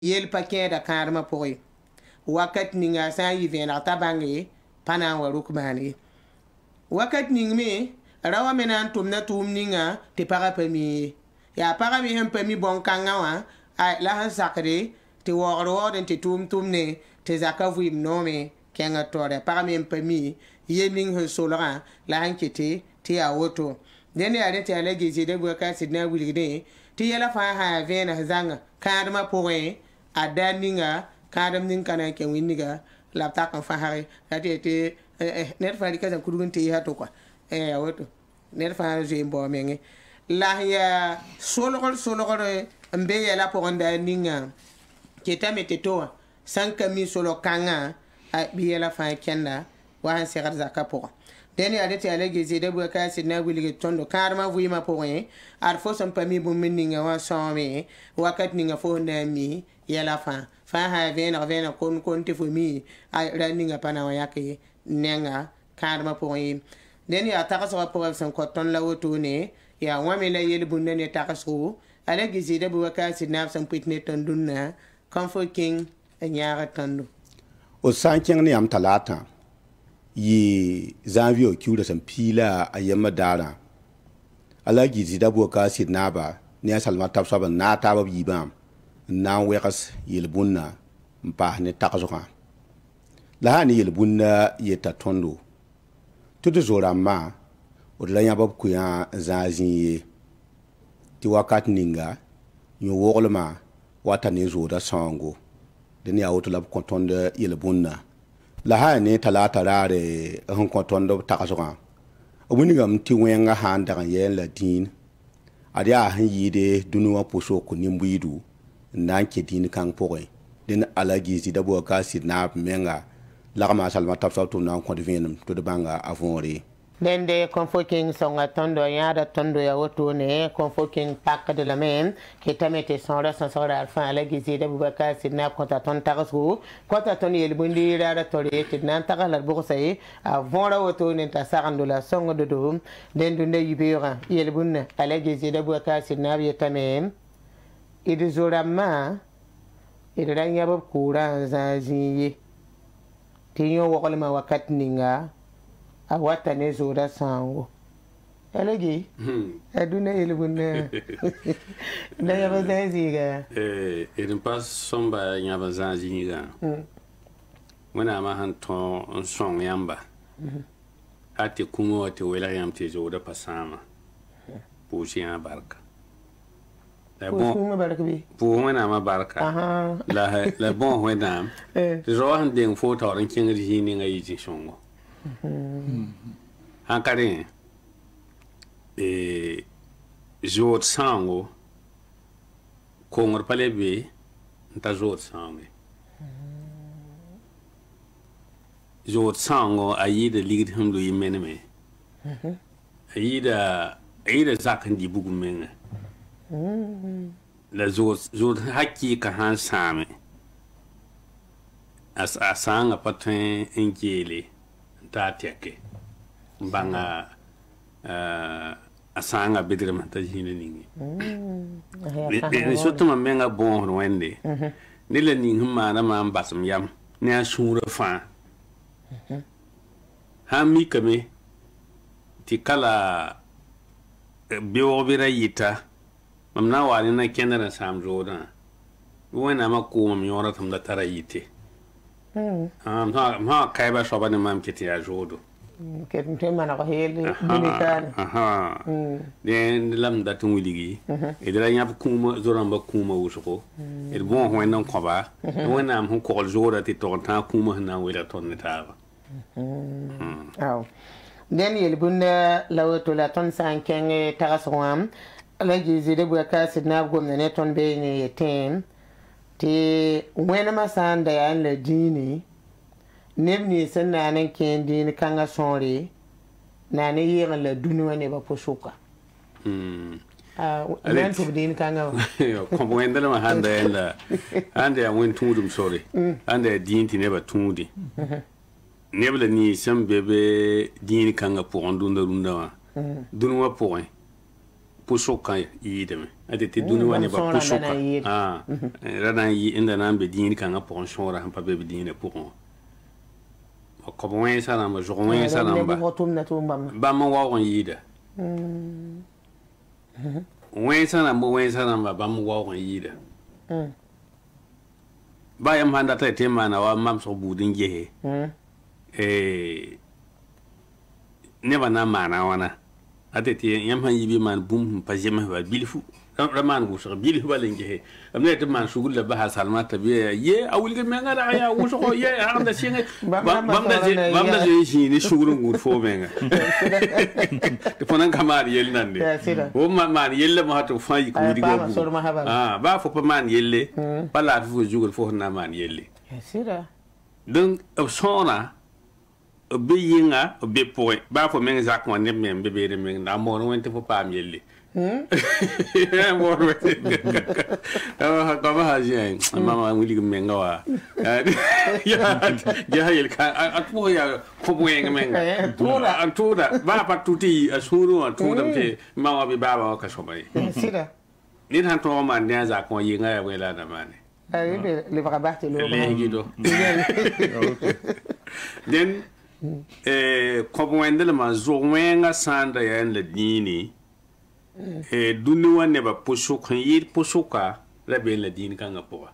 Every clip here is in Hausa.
yel paquet da karma pore wakat ninga sa yi vena tabangi pana wa rukmani wakat ningme rawa menan tumna tum ninga te para pemi ya para mi hem pemi bon kanga wa ay la han sakre te woro den te tum ne te zakavu nome kenga tore para mi hem pemi yening he solra la han kete te a woto den ya te ala geje de bo ka sidna wulide te yela fa ha vena zanga karma pore adaninga kadam nin kana ke winniga lapta kan fa hare ate net fa dikaza kudugun te ha to kwa woto net fa je mbo menge la ya sologol mbe ya la ponda ninga keta meteto sanka mi solo kanga bi ya la fa kenda wa han se garza kapo deni adete alege zede bu ka sidna wilige tondo karma vuyima poe ar fo sam pami bu minninga wa somme wakat ninga fo na mi ya la fa ha vena kon te fo mi ay raninga pana wa yake nenga karma poe deni ataka po sam ko ton la woto ne ya wame la yel bu ne takaso alege zede bu ka sidna sam pitne tonduna comfort king nyaara tondo o sanking ne am talata yi zanvio kiura san pila ayama dara ala gizi da boka sidnaba ne salma tapsaba na taba yibam na wekas yelbunna mpa ne takzoka la ni yelbunna yeta tondo tudu zorama o la yaba kuya zazinye ti wakat ninga yo woglema wata ne zoda sango den ya woto la kontonde yelbunna la ha ne talata rare hon kontondo takasoka obunigam ti wenga handa kan yen la din adia han yide dunuwa poso ko nimbuidu nanke din kan poe den alagi si dabo ka sidna menga la ma salma tapsa to nan ko devenum to de banga avonre den de comfort king songa tondo yada tondo ya woto ne comfort king pak de la même qui tamete son responsable alfa alagi si dabo ka sidna konta ton takasu konta ton yel bundi rara tore tidnan takala borsay avonra woto ne ta sarando la songa de do den dunde yibira yel bunna alagi si dabo ka sidna yetamem idi zorama idi ranya bab kura zaziye tinyo wakalma wakat ninga a wata ne zora sango alagi aduna ilbunna da ya bazaziga irin pas somba ya bazaziga wana ma han ton son yamba ati kuma ati wela yam te zora pasama pusiya barka pour wana ma barka la bon wana zo han den foto ran kin ri ni ngai ji shongo han kare jot sango kongor palebe nta jot sango jot sango ayida ligid hamdu yimeneme ayida zakan di bugu menga la zot hakki ka han same asanga patwen engele ta teke banga asanga bidram ta jine ningi ni soto ma menga bon wende ni la ning ma na ma basam yam ni asura fa ha mi kame ti kala biwo bira yita mamna wali na kenara sam joda wena ma ko mam yora tam da tara yite ma kai ba shoba ne mam kiti ya jodo ket tema na ko hele dunikan den lam da tun wiligi e dara nyap kuma zoramba kuma wusuko e bon ho nan ko ba wena am ko joda ti to ta kuma na wela ton ne ta ba aw den yel bunna lawato la ton san kenge tagaswam la jizide bu ka sidna gomna ne ton be ne yetem ti wena masanda ya la dini nebni sanna nan ken dini kanga sonre na ne yira la dunwa ne ba posuka nan to dini kanga ko bo endala ma handa ya wen tudum sore handa dinti ne ba tudi nebla ni sam bebe dini kanga pour ndunda runda wa dunwa pour posuka yideme ade te duni wani ba pusuka rana yi inda nan be din kan po shora han pa be din pour ko bon ça na ma journée ça na ba ma wa on yida wen ça na ba ma wa on yida ba yam handa ta te mana wa mam so budin gehe ne ba na mana wana ate te yam han yibi man bum pa jema ba bilfu raman go so bilfu ba lenje he amne te man shugul da ba salma ta biya ye awul ge menga da ya wo so ye am da singa bam da je shi ni shugul ngur fo menga te ponan kamar yel nande o man yelle ma to fa yi ko diga ba fo pa man yelle pa la fo jugul fo na man yelle sira donc sona be yinga be poe ba fo menga zakon ne men be be menga na mo no wente fo pam yelle mo wente ka ba haje mama wili menga wa ya yel ka atpo ya fo menga menga antura ba pa tuti asuru antura te mama be baba ka somai sira ni han to man ne zakon yinga ya wela na mane le brabate lo gido den ko wendel ma zo wenga sanda ya en le dini duni wanne ba pusu kan yir pusuka rabe le dini kan apo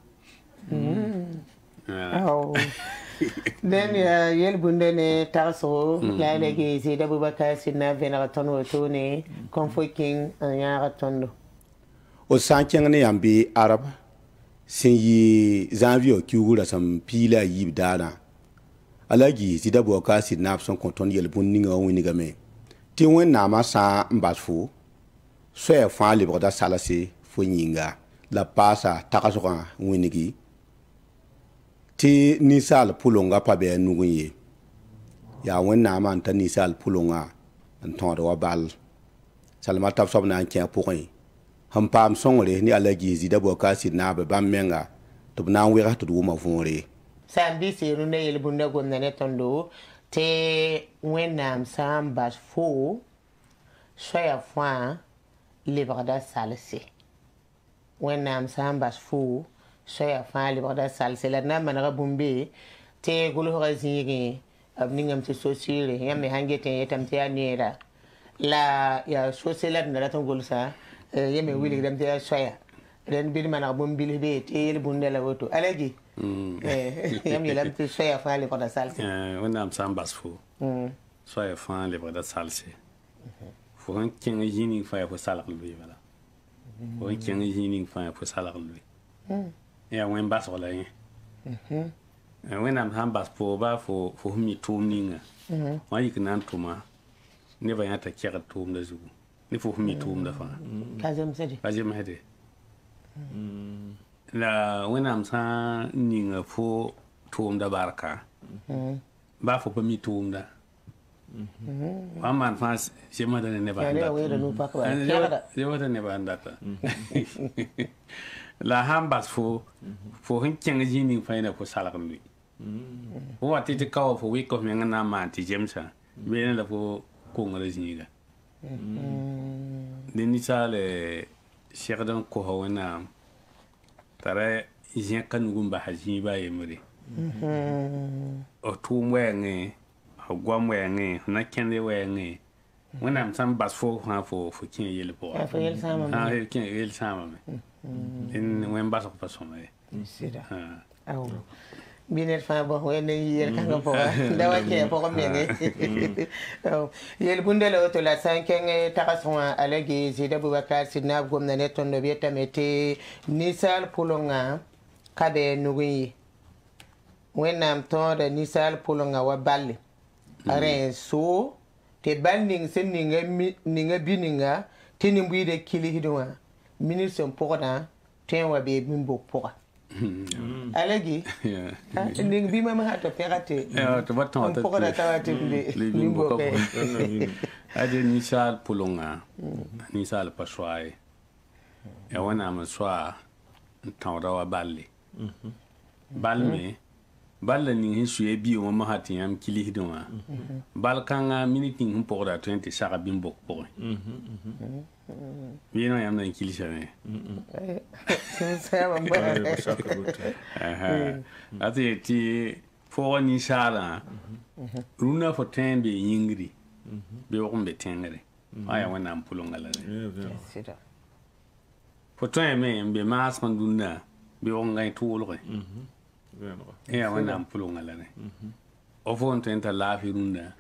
den yel bunde ne tarso la legi zida bubaka sinna veneraton woto ne konfoking an yara tondo o sankyang ne yambe arab sin yi janvier kiwura sam pila yib dana alagi zida boka sinna son konton yel bunninga winiga me ti wen na ma sa mbasfu so ya fa libre da salase fo nyinga la pasa takasoka winigi ti nisal pulonga pa be nugunye ya wen na ma ta nisal pulonga anton do bal salma tab sob na kya pokoy ham pam songre ni alagi zida boka sinna be bam menga to na wira to do ma fonre sambi siru ne yel bunda gomna ne tondo te wenam sam bas fo soya fa librada salse wenam sam bas fo soya fa librada salse la na manara bumbe te gulu razigi abningam te sosire yamme hangete yetam te anira la ya sosela na raton gulsa yamme wili dam te soya ren bir manara bumbi be te yel bunda la woto alagi yam yelam te soya fa librada salse wenam sam bas fo soya fa librada salse fo han ken yini fa fo salak lui wala fo ken yini fa fo salak lui ya wen bas wala yin wenam ham bas fo ba fo mi tumninga wa yik nan tuma ne ba yata kira tum da zugu ni fo mi tum da fa kazem hede la wenam sa ninga fo tum da barka ba fo pa mi tum da man fas jema da ne ba jema da ne ba ndata la hambas fo hin ken jini fa ina fo salak lui wa ti ka fo wi ko men na ma ti jemsa be ne la fo ko ngara jiniga ni sale shirdan ko hawana tare yin kan gumba haji ba yemri o tum wenge gwam wenge na kende wenge wenam sam bas fo ha fo kin yel po fo yel sama kin yel sama in wen bas ko soma sida aw biner fa bo wene yer kan po da wake po ko mene yel bundela to la sanken takaswa alagi zida bubakar sidna gomna ne tondo bieta mete nisal pulonga kabe nugi wenam to da nisal pulonga wa balle are so te banding sen ninga bininga tini mbuide kili hidwa ministre pokoda tenwa be bimbo poka alagi ning bima ma hato perate to baton to pokoda tawate bimbo ke ade nisal pulonga nisal paswai ya wana maswa tawda wa balle balme balla ni hin suye bi o ma hatin yam kili hidwa bal kanga minute hin pora 20 saka bimbo po Bino yam nan kilisa ne. Sai ban ba. Ati ti fo ni sala. Runa fo tembe yingri. Be won be tengere. Aya wana mpulonga la. Sida. Fo tembe be mas man dunna be won ngai tulore. Ya wana mpulonga la ne. O fo on tenta lafi runda.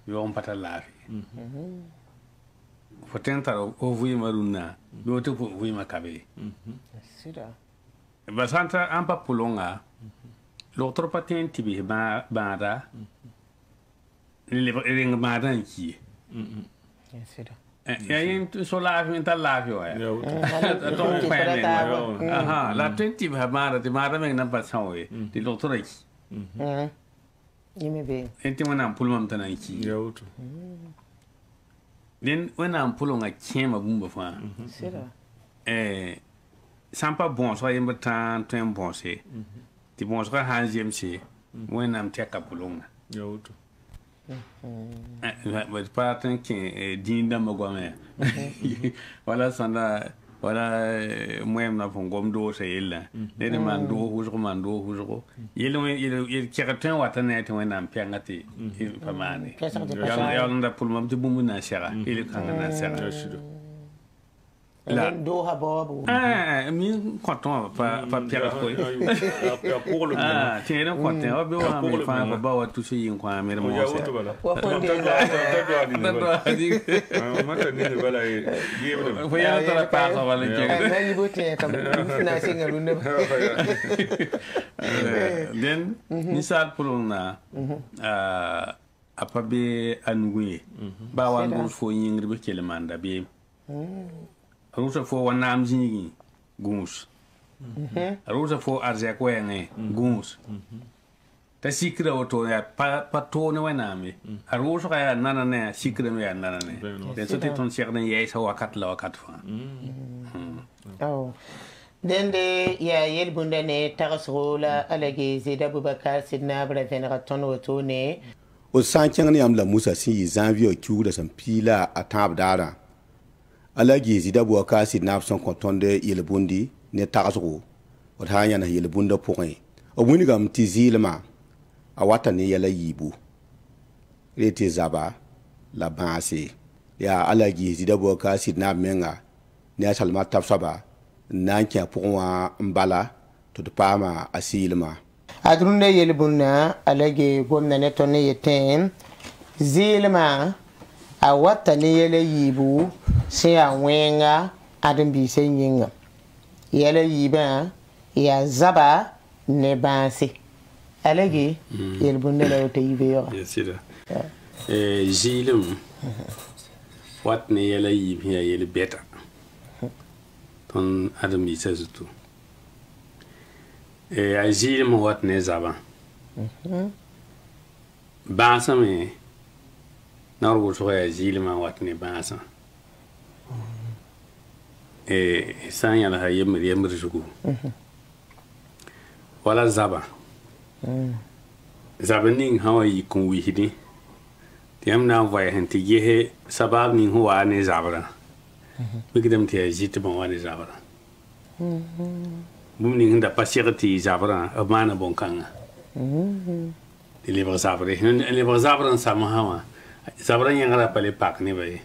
Be won pata lafi. Fo tenta o vui maruna. Be o te vui makabe. Sida. Basanta ampa pulonga. L'autre patin tibi bada. Le ring madan ki. Sida. Ya yin so lafi min ta lafi wa. Aha, la 20 ba mara ti mara men nan pasan we. Ti l'autre ki. Yimi be. Enti wana pulmam tanan ki. Den wana pulonga kema bumba fa. Sida. Sampa bon so yimba tan ten bon se. Ti bon so han jem se. Wana am teka pulonga. But pattern can dinda magome. Wala sanda wala moyem na fongom do se illa. Ne man do huzro. Yele keratin watane te wana piangati pamani. Ya nda pulmam ti bumu na shara. Ile kanga na shara. La do ha bobu. Mi content pas Pierre Coy. Pour le tiens content. Be wa mi fa ko ba wa tu se yin kwa mi mo se. Wa fonde mata ni bala yebe Fo ya ta pa so wala ke. na yibote tam na singalu ne. Den ni sal pulona apa be anguye. Ba wa ngur fo yingri be kelemanda be. Rusa fo wanam zingi gunus. Rusa fo arzek wenge gunus. Ta sikra oto ya pa to ne wanami. Rusa ya nana ne sikra me ya nana ne. Den so te ton sekden ye sa wakat la wakat fa. Oh. Den de ya yel bunda ne tagasrola alage zeda Boubacar sidna bra venera ton oto ne. O sanchang ni am la Musa si zanvio kiura san pila atab dara. Alagi zida Boubacar sidna son kontonde yel bundi ne tagasro. O hanya na yel bunda point. O winigam tizilma awata ne yala yibu. Rete zaba la banse. Ya alagi zida Boubacar sidna menga ne salma tafsaba nankia pourwa mbala to de pama asilma. Adrunde yel bunna alage gomna ne tonne yeten zilma awata ne yele yibu se a wenga adam bi se yinga yele yiba ya zaba ne banse alage yel bunna la to yibe yo Yesida. Zilum wat ne yele yibi ya yele beta. Ton adam bi se zutu. A zilum wat ne zaba. Bansa me narwo so ya zilum wat ne bansa. Sanya la yemri zugu. Wala zaba. Zaba ning hawa yi kun wihidi. Tiam na vai henti yehe sabab ning huwa ne zabra. Bigdam te jit bon wa ne zabra. Bum ning da pasirati zabra amana bon kanga. Di lever zabra. Lever zabra sama hawa. Zabra yangara pale pak ne bai.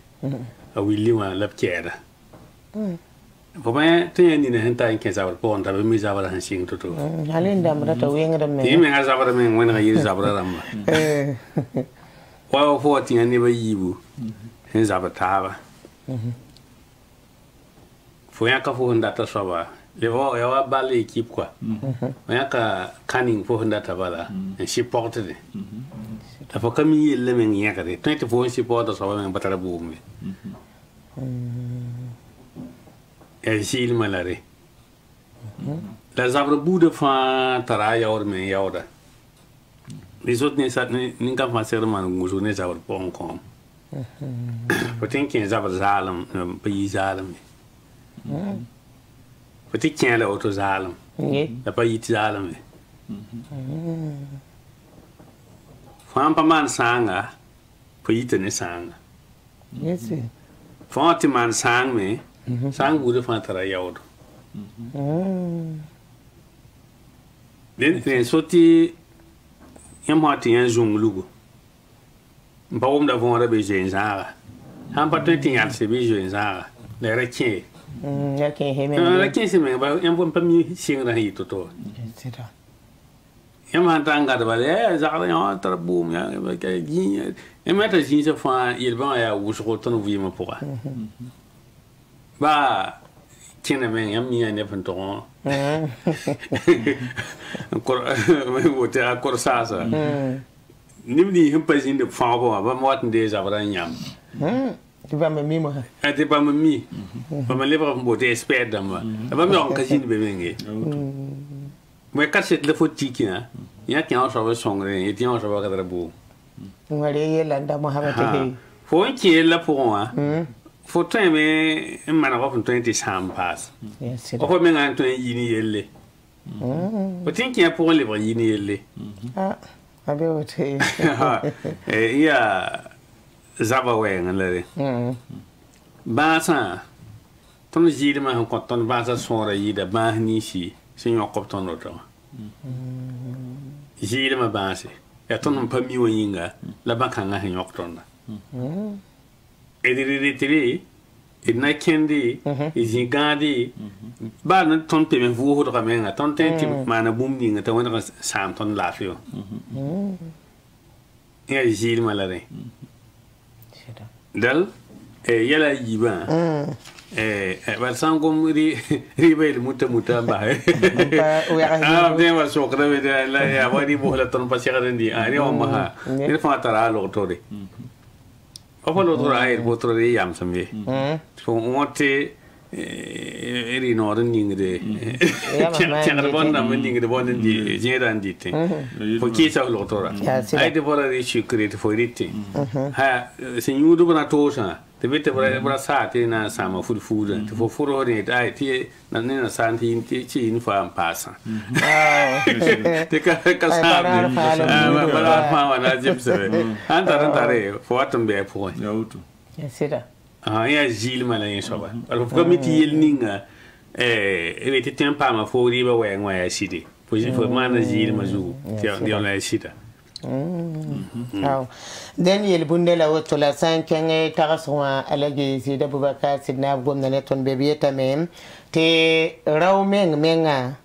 A willi wa lap kera. Pokoknya tu yang ni hentai yang kita zabra pon tapi mi zabra hansing tu tu. halin da mrata wenga me Ini menga zabra meng wena yiri zabra ramba. Wa fo tinga ni ba yibu. Hen zabra taba. Fo ya ka fo handa ta soba. Le wa ya wa bali équipe quoi. Ya ka canning fo handa ta bala. En support de. Ta fo kami le meng ya ka de. Tu fo support ta soba meng batara bu me. Zil malare. La zabra bude fa tara yaur me yaura. Lisot ne sat ne ka fa ser man nguzu ne zabra pon kom. Poten ken zabra zalam pe zalam. Poten ken la auto zalam. La pa yit zalam. Fa pa man sanga pe yit ne sanga. yes Fonti man sang me, sang bude fantara yaud. Den soti yamati yan zung lugu. Bawum da von rabe jenzara. Han patenti yan se be jenzara. Le rekin. Ya ken he me. La kin se me ba yan bon pami singra hi toto. Sida. Yam tanga da ba zara ya tarboum ya ba ka gin. Mata jin se fa il ba ya wusro ton wi ma pour. Ba kina men yam ni ne fanton. Kor wote akor sasa. Nimdi him pas in de fa ba mo wat de zabra nyam. Tu vas me mimo. Ate pa mami. Pa me leva mbote expert dama. Ba me on kasi be menge. Mo kaset le fotikina. Ya ki on so songre, et on so ba kadra bu. Ngare yela nda Mohamed he. Fo ki la pour moi. Fo temps me mana ko 20 sam pass. Yes. O ko me ngan to yini yelle. O tin ki pour le yini yelle. Ah, abe wote. Ya zaba wen le. Ba sa ton jiri ma ko ton ba sa sora yida ba ni si sin yo ko ton ro. Jiri ma ba se. Ya ton pa mi wonga la ba kan ha yo ton. Ediri na kendi izigadi ba na ton pe me vu ho me nga ton tenti mana bum ni nga ta wona sam ton la fio ya jiri ma la re dal yala yiba ba sangom ri muta ba ben wa so kada be la ya wadi bo la ton pa sira ndi ari o ma ha ni fa tara lo tori o lo tora ai bo tori yam sambe so monte eri no ren ningde tiang bon na men ningde bon ndi jeran dite fo ki sa lo tora ai de bora ri secret fo rite ha se nyudo bana tosa te vete bora sa te na sama fu te fo furo ne dai ti na ne na san ti ci in fa passa te ka sa bala fa na jipse antare fo atumbe fo ya sida. Ya Gilles Malin soba. Alors comme il ninga il était un pas ma fo riba wa sidi. Faut mana Gilles mazu. Ti on la sida. Den yel bundela woto la sankenge taraswa alage sida Boubacar sidna gomna ne ton bebe tamem te rawmeng menga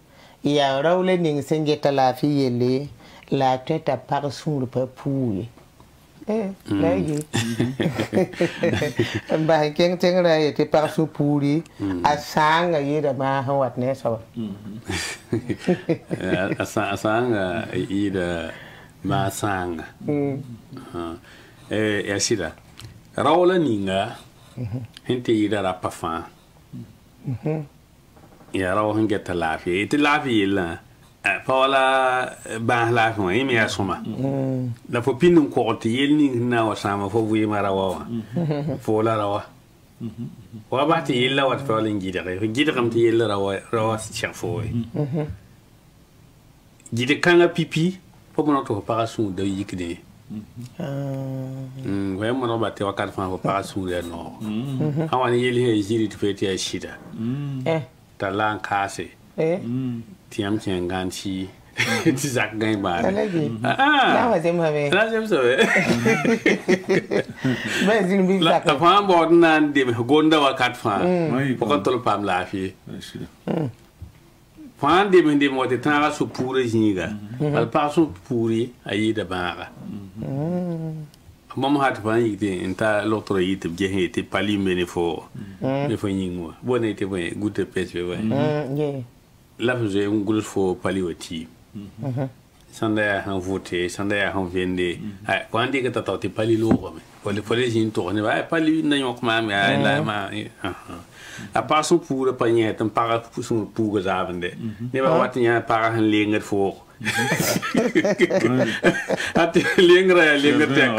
ya rawle ning senge talafi yele la teta par sur le papu. Lagi ba keng teng ra te par su puri asanga yida ma hawat ne so asanga ida ma sanga sida rawla ninga hinte ida rapafa ya raw hingeta lafi ite lafi la Paula ba la ko imi asoma la fo pinum ko te yelni na wa sama fo wi mara wa fo la rawa wa ba te yella wa fa la ngida ngida kam te yella rawa cha fo gide kanga pipi fo mo to para su de yikde wa mo ba te wa ka fa fo para su de no awani yeli he jiri te fete ya shida ta lan kase tiam chengan chi tizak gai ba la wa zem habe la zem so ba zin bi la fa bo nan de gonda wa kat fa ko kon tol pam la fi fa de me de mo de tara su pure jinga al pa su puri ayi da ba mom hat fa yi de inta l'autre yi te bien te pali me ne fo nyingo bonne te bon goûter pêche ouais la faisait un gros faux palioti. Sanda han voté, sanda han vende. Quand dit que t'as été pali lourd, pour les gens tourner, pali n'a yok ma la ma. A part son pour le panier, un para son pour que j'avais. Ne va pas tenir para un linger fort. At linger tek.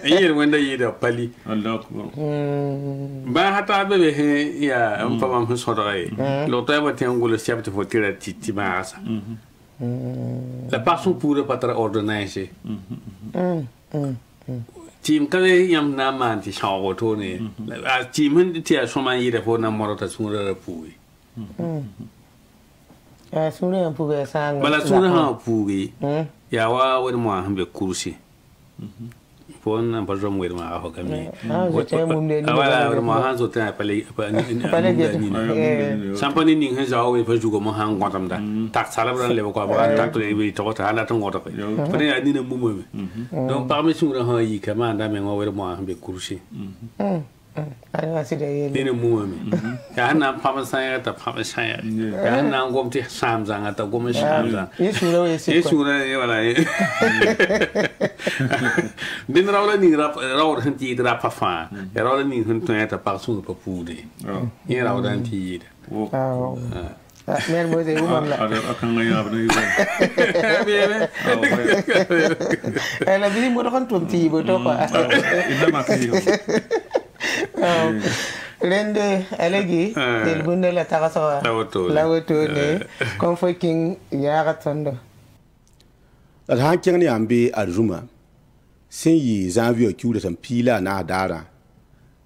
Hier wenda yida pali. Ba hata bebe ya un pa mam sorai. L'autre va tenir un gros chef de voiture titi masa. La part son pour le patra ordonnance. team kale yam na man ti shawo to ne a team hin ti a so man yi da fo na morota sun ra puwi sura yan puwe sang bala sun ha puwi ya wa wani mo hambe kursi pon na bazo mo ma ho kami wala mo han zo ta pale sampani ning he zawo we fa jugo mo han ngotam da tak sala bran le ko ba tak to we to ta ala to ngoto ko pare ya ni na mu mo donc parmi sura ha yi kama da me ngo we mo hambe kursi ana sida yele ni na mu mo ya na pa sa ya ta pa sa ya ya na ngom ti sam zanga ta gom sam zanga yesura we se yesura ye wala din rawla ni rawr hanti dra pa fa rawla ni hanto ta pa sun pa pude ni rawda anti mer mo de umam la akan ngaya ba ni ela bi mo kan tum ti bo to pa ina ma kai Rende alegi del bunde la tagaso la woto ne comforting yaga tondo la han king ni ambe arjuma sin yi zanvio kiure san pila na dara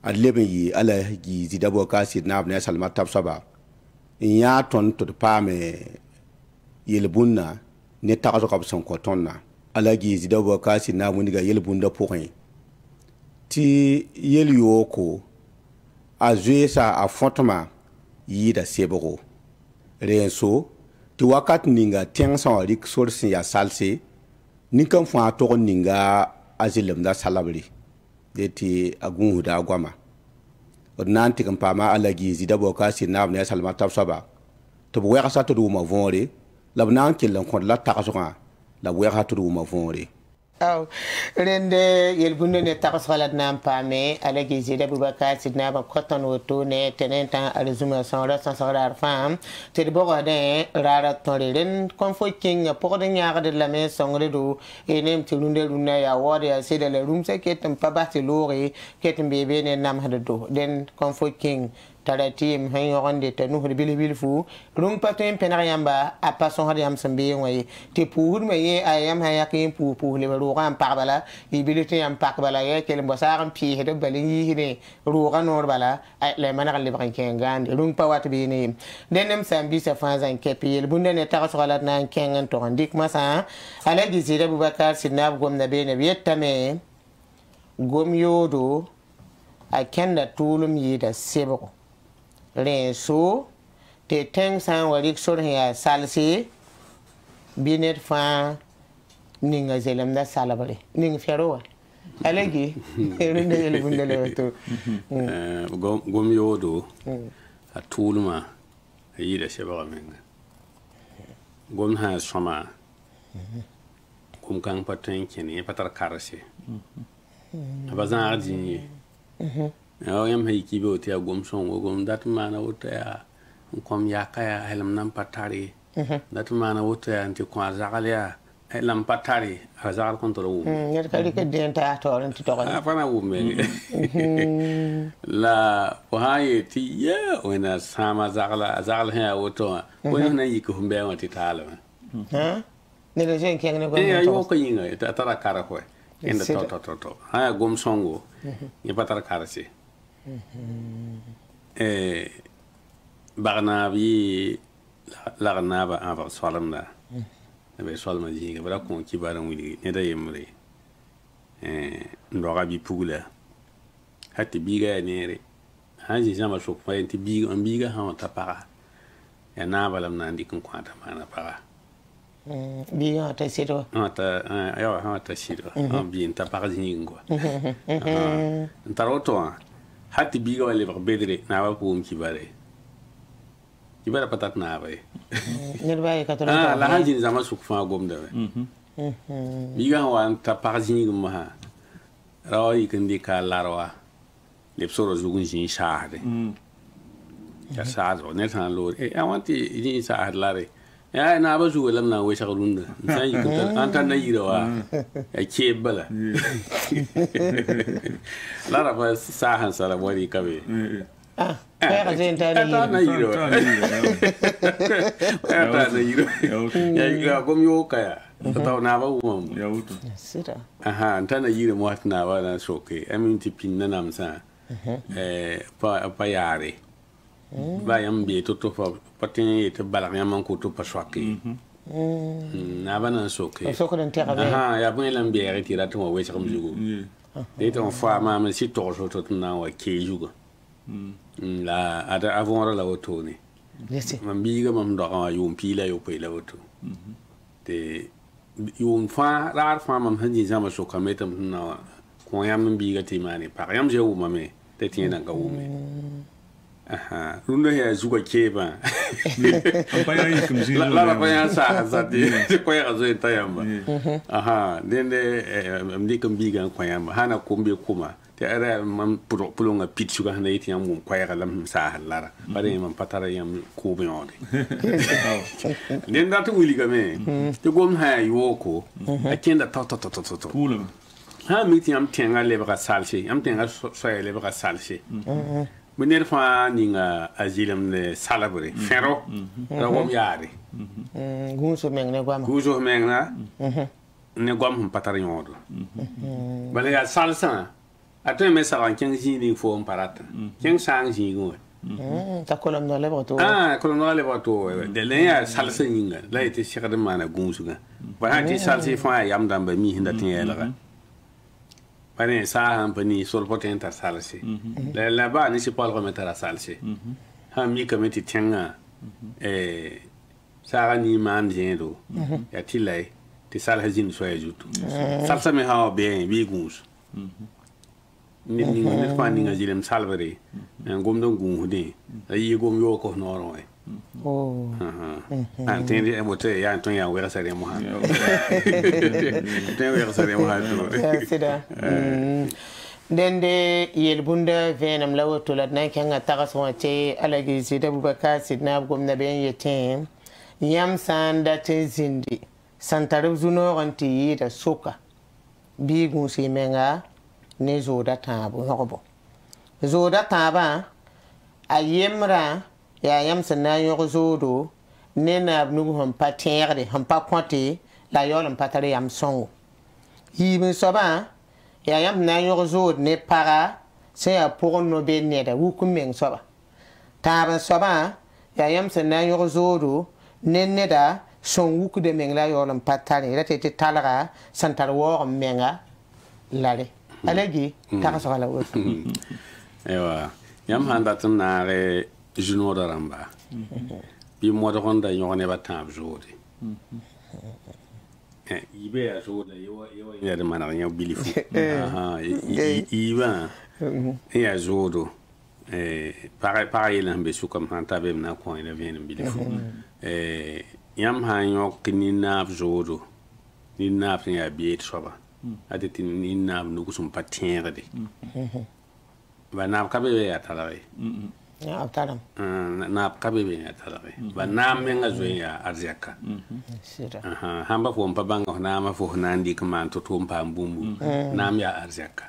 adleben yi ala gi zidabo kasid na abne salma tabsaba in ya ton to pa me yelbunna ne tagaso ka son ko tonna ala gi zidabo kasid na muniga yelbunda poin ti yelioko a zuesa a fotma yi da seboro renso ti wakat ninga tensan rik sorsin ya salse nikan fa to ninga azilim da salabri de ti agun huda gwama odnan ti kan pama alagi zidabo kasi nab ne salma tabsaba to bo yaka to ma vonre labnan kilan kon la takasoka la bo yaka to ma vonre aw rende yel bunde ne takas khalat nam pame alagi zida bubakar sidna ba koton woto ne tenenta alzuma son rasan sarar fam te de boga de rara tonren konfoking pour de nyaga de la main songre do enem te lunde lunna ya wode ya sida le room se ketem pabati lori ketem bebe ne nam hada do den konfoking tara team hay yonde te no bili bil fu rum patem penar yamba a pason hada yam sambe ngoy te pour me ye ayam hayakin pour le rogan parbala ibilite yam pakbala ye kel mbosaram pi hedo balin yi ne rogan nor bala le manar le brin kengan rum pa wat bi ne denem sambi sa fanzan kepil bunde ne tar solat nan kengan to ndik masa ala di zira bubakar sinab gom na be ne yetame gom yodo a kenda tulum yi da sebo renso te teng san warik sor ya salsi binet fa ninga zelam da salabale ning ferowa alegi rinde yel bundale to gom yodo a tuluma yi da sheba men gom ha soma gom kan paten kene patar karase abazan ardi yam hay kibo ti agom son gom dat mana wota kom yakaya helam nam patari dat mana wota anti ko azalya helam patari azal kontrol yer kali ke denta to anti to afana wume la wahaye ti ya wena sama zagala ha woto wona yiko humbe wati tala ha ne le jen kengne go yo ko yinga tara kara ko enda to ha gom songo ni patar karase barnabi larnaba ava salamna be salma jinga bara ko kibaran wili ne da yemre ndora bi pugula hatti biga nere haji jama so ko enti biga ha ta para ya na balam na ndi kun kwata mana para biga ta siro ta ya ha ta siro bi ta para jinga ntaroto hatti biga wale ba bedre na ba ko kibara patat na ba nirba ka to la hajin zama su fa gom da biga wa ta parjin ma rawi kan di ka larwa le soro zugun jin shahade ya sazo ne tan lo I want jin shahad lare ya na ba zu lam na we shagalun da sai kan an tan na yirawa ya ke bala lara ba sahan sala wari kabe Pega gente ali. Tá na iro. Tá na iro. Ya gom yo kaya. Tá na ba um. Ya uto. Sira. Aha, tá na iro mo at na ba na soke. Amin tipin na namsa. Pa yare. Ba yam bi to pa tin te balang yam ko to pa swaki. Na ba na soke. Soke den terra. Aha, ya bun lam bi yare tira to we sa kom jugo. Dei ton fa ma me si to so to na wa ke jugo. La ada avant la auto ni. Man biga mam do ka yum pila yo pe la auto. Te yum fa rar fa mam hanji zama so kametam na ko yam biga ti mani pa yam je u mame te tiena ga u me. Aha, runda ya zuga ke ba. Pa ya yi kumzi. La pa ya sa ti ko ya zo ta yamba. Aha, dende mdi kam biga ko yamba hana kumbe kuma. Te ara man pulonga pitchu ga hana yiti yam ko ya lam sa halara. Bare man patara yam ko be on. Den datu wili ga me. Te gom ha yoko. Akenda to. Pula. Ha mi ti yam tenga le ba salse. Yam tenga so le ba salse. Meneer fa ninga azilam le salabre. Ferro. Ra gom yari. Gunso meng ne gwama. Guzo menga. Ne gwam patara yodo. Bale ya salsa. Ato me sa ken jini fo parata. Ken sang jingo. Ta kolom no lebo to. Kolom no lebo to. De le ya salsa ninga. La ite shikade mana gunsuga. Ba ha ti salsa fa yam damba mi hinda tin yela. Pane sa han pani sol potenta salsa. La ba ni si pal remettre la salsa. Ha mi kameti tenga sa ni man jendo. Ya ti lay ti salsa jin so ya jutu. Salsa me ha bien bi gunsu. Nit fa ninga jilem salvare gom don gun hude yi gom yo ko noro e tendi e bote ya ton ya wera sare mo ha ten wera sare mo ha to sida dende yel bunda venam lawo to lat nan kan ta so te alagi sida bubaka sidna gom na ben yetem yam sanda te zindi santarab zuno ranti da soka bi gun si menga ne zoda tabo yobo zoda taba ayemra ya yam sana yogo zodo ne na abnu hom patere hom pa konte la yolom patare yam songo yibe soba ya yam na yogo zod ne para se ya pour no be ne da wukumeng soba taba soba ya yam sana yogo zodo ne da son wuku de meng la yolom patare la tete talara santar wo menga lale alagi ta so ala wo ewa yam handa tan na re juno da ramba bi mo da honda yone batam jodi ibe ya jodi yo ya de mana ya bilifu aha iba ya jodo pareil lambe su comme hanta be na ko ina vien bilifu yam han yo kinina jodo ni na ya biet soba adeti ni na no kusum patiere de ba na ka be ya talare ya talam na ka be ya talare ba na menga zo ya arziaka sira hamba fo mpa banga na ma fo na ndi kama to to mpa mbumbu na ya arziaka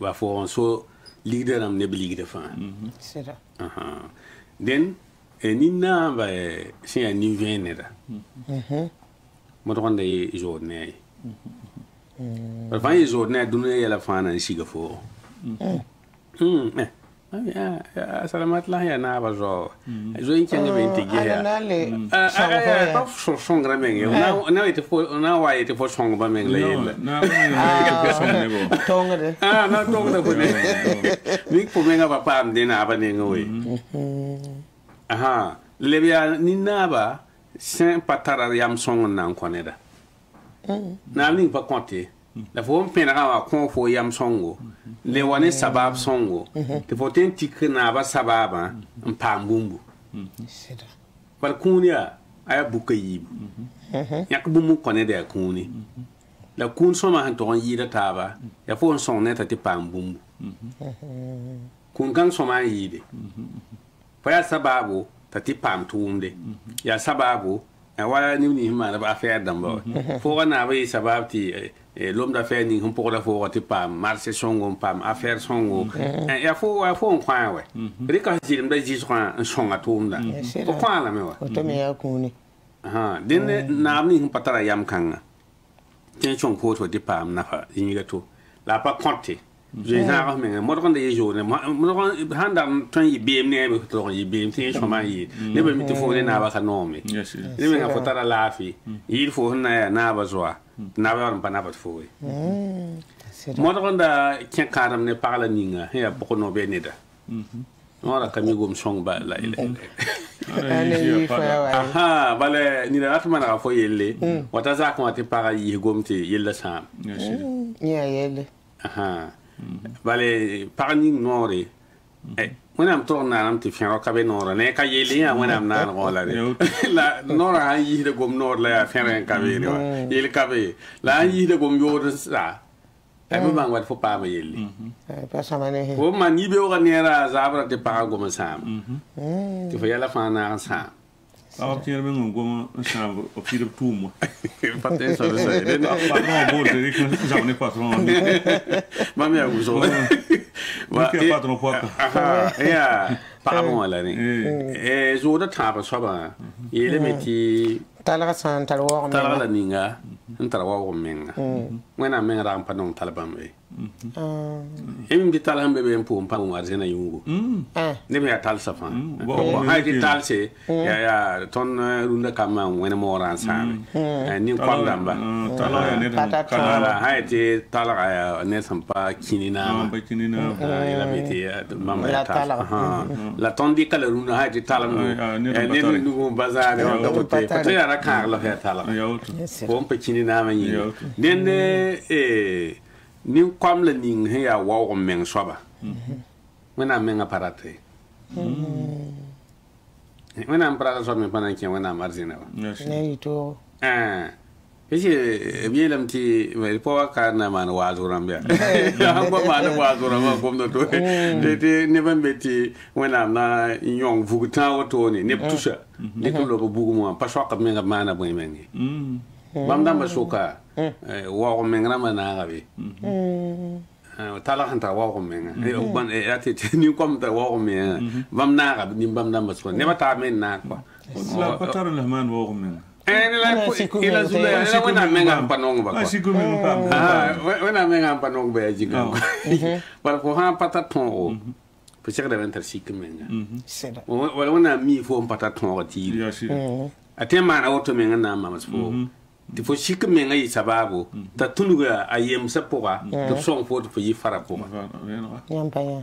ba fo so leader am ne blig de fa sira den ni na ba si ya ni venera mo to konde jo ne But when you saw that, do not yell fan and sugar for. Salamat lah ya na bazo. Zo in can be together. So gramming. Now it for now why it for song by Meng Lay. No, tongue. Not talking about Nick for Menga Pam then happening away. Aha, Libya Ninaba, Saint Patara Yam song now Coneda. Na ning pa konte la fo mpena ka ko fo yam songo le wane sabab songo te fo ten tikna ba sababa mpambumbu sida bal kunya aya bukayi yak bu mu kone de kuni la kun so ma han to yida taba ya fo son neta te pambumbu kun kan so ma yide fa ya sababu ta ti pam tumde ya sababu wa ni ni ma ba affaire damba fo na ba sababti l'homme d'affaires ni pour la fo ti pam marché songo pam affaire songo ya fo on kwa we rika jirim da ji son songa tumda ko kwa la me wa to me ya kuni den na ni patara yam kanga ten chong fo to ti pam na fa ni ga to la pa compter je na ko me mo ko de jo ne mo ko handa ton yi bm ne be to yi bm tin choma yi ne be mi to fo ne na ba ka no me ne me ga fo tara la fi yi fo na na ba zo na ba on pa na ba fo mo ko da ken karam ne parla ninga ya ko no be ne da ora kami gum song ba la ile aha bale ni da atma na fo yelle wata za ko ti para yi gum ti yella sam ya yelle aha bale parni nore when am to na am ti fian ka be nore ne ka yele ya when am na ko la la nore ha yi de gum nore la fian ka be yele ka be la yi de gum yo sa ai ba bang wat fo pa ma yele pa sama ne o man yi be o ne ra zabra te pa gum sam ti fo yala fa na sam Ah, tiens, mais on gomme un chambre au pied de tout moi. Pas de ça, ça. Patron bon, c'est que j'en ai patron. Ma mère vous aurait. Qui patron quoi? Ah, pas bon là ni. Zo da taba so ba. Yele meti tala san tala wo tala la ninga. Ntara wo menga. Wena menga ram pa non tala bam e. Em di tala hambe be mpo mpa mo arzena yungu. Ne me atal safa. Ha di tal se ya ton runda kama wena mo ran sa. Ni kwam damba. Tala ne kala ha di tala ya ne sampa kinina. Ba kinina. La meti mama ya tala. La ton di kala runda ha di tala mo. Ne nu bazar on to te. Te ara ka la fa tala. Ko mpa kinina ma yi. Den ni kwam la ning he ya wa meng soba wena menga parate wena parata so me panan ken wena marzina ba ne to Ese bielam ti po ka na man wa zuram ya ba man wa zuram ko no to te ne ban beti wena na nyong vuguta woto ni ne tusa ne ko lo bugu mo pa so ka menga mana bo mengi bam damba soka wa menga mana ga bi tala hanta wa menga e ban e ati ni kom ta wa menga bam na ga ni bam damba so ne ba ta men na kwa la patar la man wa menga ila zula ila wena menga panong ba ko wena menga panong ba jiga par ko ha pataton o peut-être de venter sik menga wala wena mi fo pataton ti atema na auto menga na mama fo ti fo sik menga yi sababu ta tunuga ayem sa poa to son fo to yi fara poa yam pa ya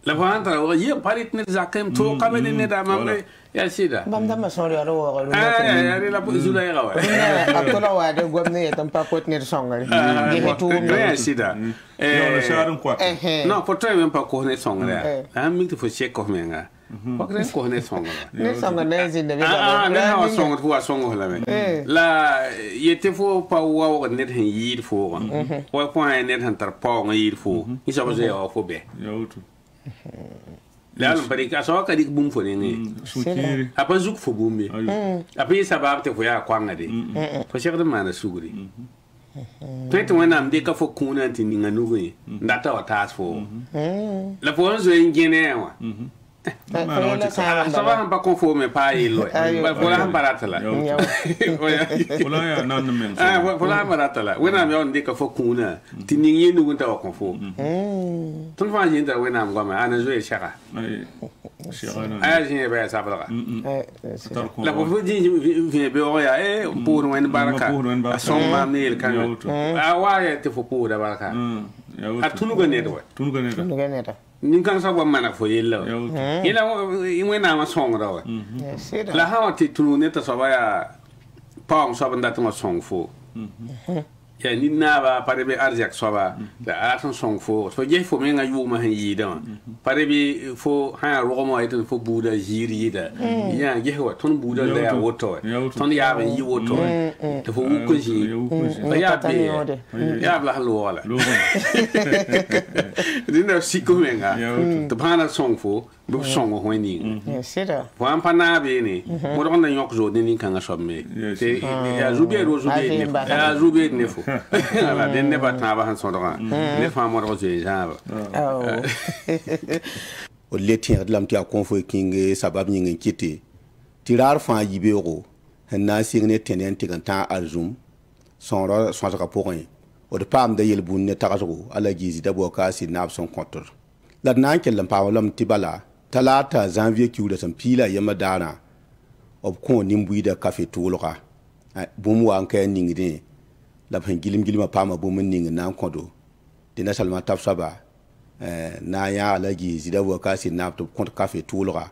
la vanta o ye parit ne zakem to kamene ne da mamre ya sida bam da mason ro ro ya la zula ya wa atola wa de gomne tam pa pot ne songal ni hetu ya sida no sharon kwa no po tre men pa ko ne songal ya mi to fo che ko menga ko ne ko ne songal ne songal ne zin de ne ha songal fu songal la me la yete fo pa wa ne hen yir fo wa ko ne han tar pa ngir fo isa ba je o fo be la pari ka so ka dik bum fo ne apa zuk fo bumbe apa sabab te fo ya kwanga de fo shek de mana suguri to wena am de ka fo kuna tin ninga nugo ndata wa tas fo la fo zo ngene wa ça va pas conformer pas il voilà baratala voilà ya nan men voilà baratala wena me on de ka fo kuna tin ninga nugo ta wa confo ton fa jinda wena am goma ana zo e shaka jin be sa bala la ko di vi be o ya pour wen baraka son ma mil kan wa ya te fo pour da baraka a tunu ga ne do tunu ga ne da nin kan sa wa mana fo yella ila wena ma song da wa la ha ti tunu ne ta so ba ya pa on so banda to song fo ya ni na ba pare be arjak so ba da asan song fo je fo me nga yu ma han yi da pare be fo ha ro mo ite fo buda jiri da ya je wa ton buda da ya woto ton ya be yi woto to fo ku ji ya be ya bla lo wala dinda siko me nga to pana song fo bu song ho ni sida fo am pana be ni mo do na yok zo ni kan ga so me te ya zube ro zube ni ya zube ni fo ala den ne batna ba han sondra ne fa mo ro je jaba o letin lam ti akon fo kinge sabab nyi ngiti tirar fa yibe ro na signe tenen ti kan ta azum sonra sonra ka porin o de pam de yel bun ne tagazo ala gizi da bo ka si nab son kontor la nan ke lam pa lam tibala talata janvier ki wuda san pila yama dana ob ko nimbu da cafe tulqa bum wa an kay ningide la ban gilim gilima pama bum ning nan kodo dina salma tafsaba na ya ala gizi da bo ka si nab to kont cafe tulqa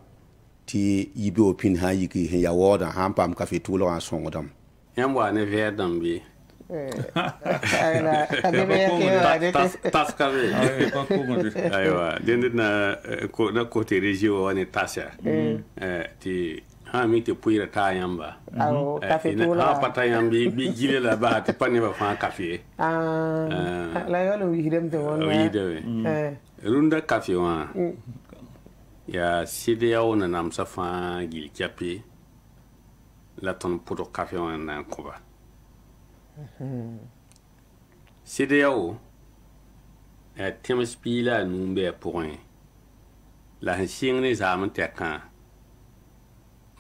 ti yibe opin ha yiki he ya woda han pam cafe tulqa son godam yamba ne verdam bi taskabe aywa dende na ko te regio wani tasha ti ha mi te puira ta yamba ha pata yambi bi gile la ba te pani ba fa café la yo wi hidem te won wi de runda café wa ya side ya ona nam sa fa gil kapi la ton puto café wa na ko ba CDAO Thames Pila numbe point la hensing zamen tekan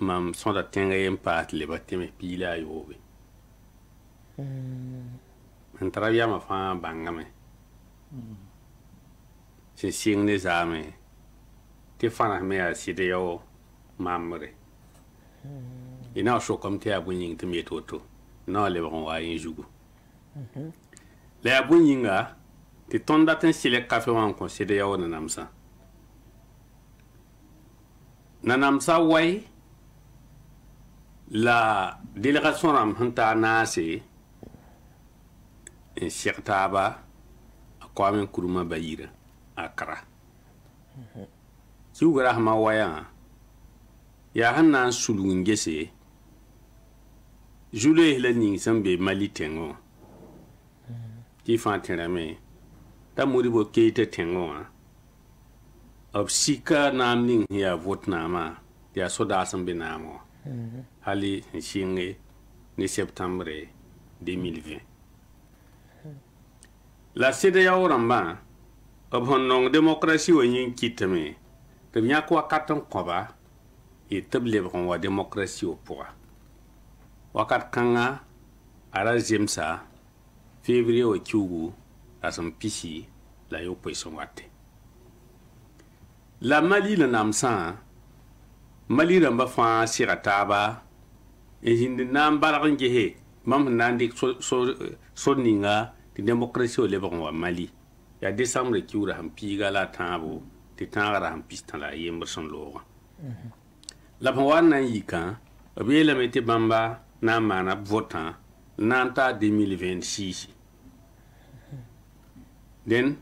mam son da tenga impact le Thames Pila yobe entravia ma fa bangame sing ne zame te fana me a CDAO mamre ina so comme te abuning te metoto non le bon wa yin jugu le abuninga ti tonda ten sile café wan considéré ya wona namsa way la délégation ram hanta nasi en Cheikhtaba Kwame Nkrumah bayira akra ciugra ma waya ya hanna sulun gese Jule la ning sambe Mali tengo ti fa tename ta muribo keite tengo ob sika nam ning ya votnama ya soda sambe namo hali shinge ni septembre 2020 la CEDEAO ramba ob honnon démocratie wa yin kitame te nya ko katan koba e table bon wa démocratie au pouvoir wakat kanga ara zemsa février o kiugu asam pisi la yo poison wate la Mali la namsa Mali ramba fa sirataba e hindi nam baragan gehe mam nandi so ninga di démocratie o lebon wa Mali ya décembre kiura ham piga la tabo ti tangara ham pistan la yemberson lo la bon wan nan yika abela mete bamba na mana votant nanta 2026 den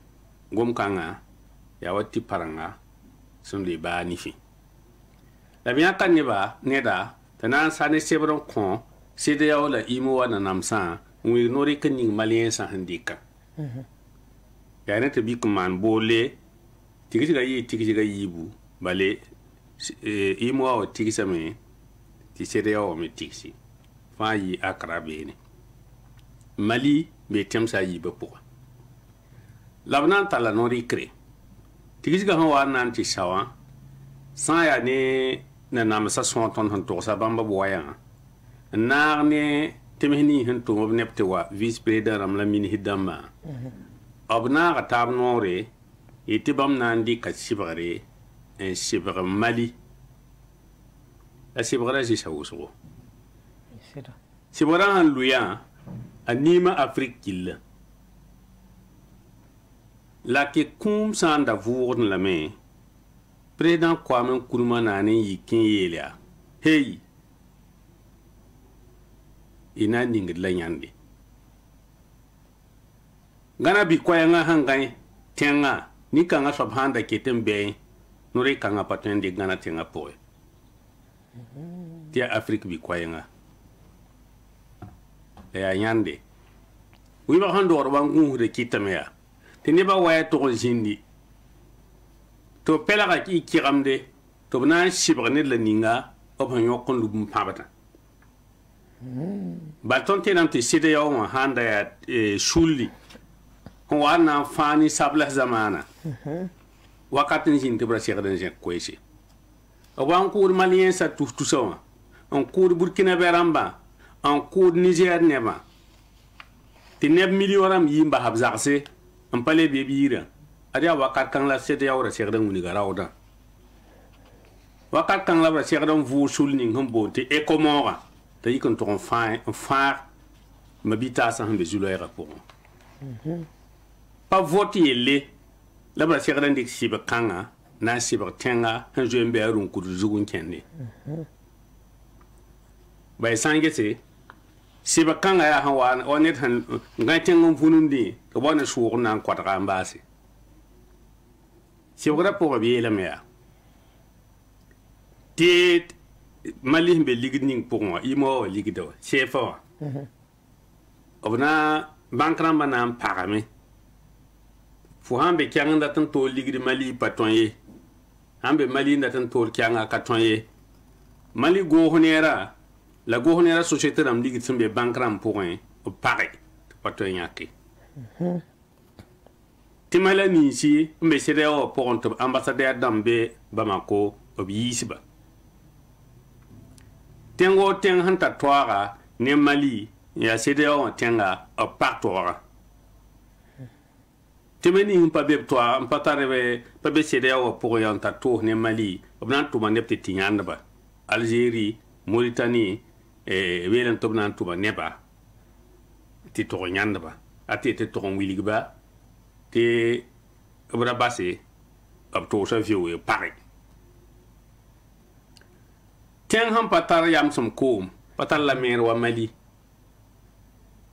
gom kanga ya wati paranga sun le ba nifi la biya kan ne ba neda tanan sane sebron kon CEDEAO la imo wana namsa wi nori kaning malien sa handika ya ne te bi kuman bole tigiga yibu bale imo wa tigisa me ti CEDEAO me tigisi fa yi akra bene Mali be temsa yi be pour labnan tala no rikre tigisga ho wa nan ti sawa san ya ne na namsa son ton han to sa bamba boya na ne temhni han to mob nepte wa vice président ramla min hidama abna ga tab nore itibam nan di ka sibare en sibre Mali la sibre ji sawuso sibre luya anima Afrique killa la ke kum sanda vourn la me président Kwame Nkrumah nane yikin yelia hey ina ningid la nyande gana bi koyanga hangai tenga ni kanga sob handa keten be nuri kanga paten de gana tenga poe tia Afrique bi koyanga ya nyande wi ba hando wan ngure kitamea tini ba waya to jindi to pelaga ki kiramde to bana shibre ne la ninga o ban yokon lubum pabata ba ton tenam te sede yo ma handa ya shulli ko wana fani sabla zamana wakatin jindi bra shegden je koyse o wan ko malien sa tout ça on cours Burkina Beramba en cours Niger nema ti neb milioram yimba habzaxse en pale be biira adia wakat kan la sede yawra segdan wuni garawda wakat kan la bra segdan vu sulni ngombo te ekomora te yikon to fa mabita sa hambe zuloyra pour pas voter le la bra segdan dik siba kanga na siba tenga han jembe arun kudu zugun kenne bay sangete siba kanga ya han onet han ngaten ngum funundi to bona suur nan kwatra mbasi siwra po bi la mea ti mali be ligning pour moi imo ligdo chefo obna bankran banam parame fu hambe kyanga tan to ligdi mali patonye hambe mali ndatan to kyanga katonye mali go honera la gouverneur société ram ligi tsimbe bankram pour un pareil pato nyaki timala ni si mbe sede o pour un ambassadeur dambe Bamako obisiba tengo ten hanta toara ne Mali ya sede o tenga o partora timeni pa be toa patarebe pa be sede o pour yanta to ne Mali obnan to manepte tinyanda Algérie Mauritanie welen tobnan tuba neba ti to nyanda ba ati te to wiligba te obra basse ab to sa vieux pare ten ham patar yam som kom patar la mer wa Mali